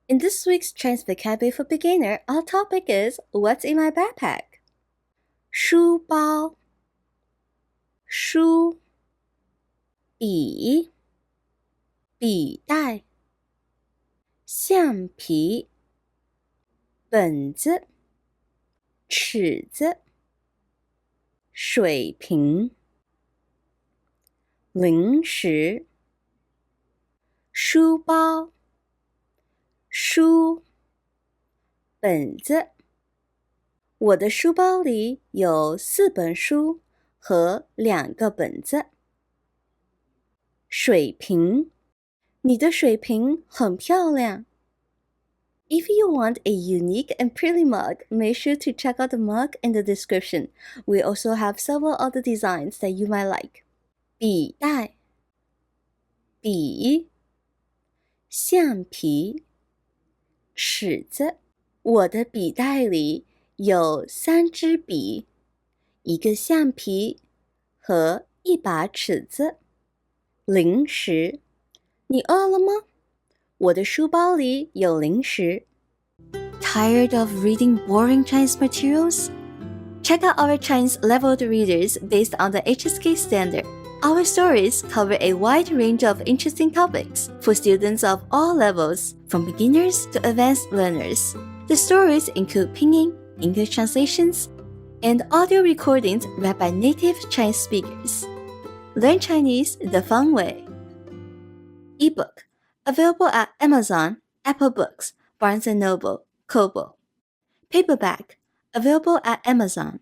In this week's Chinese vocabulary for beginner, our topic is What's in my backpack? 书包书笔笔袋橡皮本子尺子水瓶零食书包书本子我的书包里有4本书和2个本子。水瓶，你的水瓶很漂亮。If you want a unique and pretty mug, make sure to check out the mug in the description. We also have several other designs that you might like. 笔袋，笔，橡皮，尺子。我的笔袋里有3支笔、1个橡皮和1把尺子。零食，你饿了吗？我的书包里有零食。Tired of reading boring Chinese materials? Check out our Chinese leveled readers based on the HSK standard. Our stories cover a wide range of interesting topics for students of all levels, from beginners to advanced learners. The stories include pinyin, English translations, and audio recordings read by native Chinese speakers. Learn Chinese the fun way. Ebook, available at Amazon, Apple Books, Barnes & Noble, Kobo. Paperback, available at Amazon.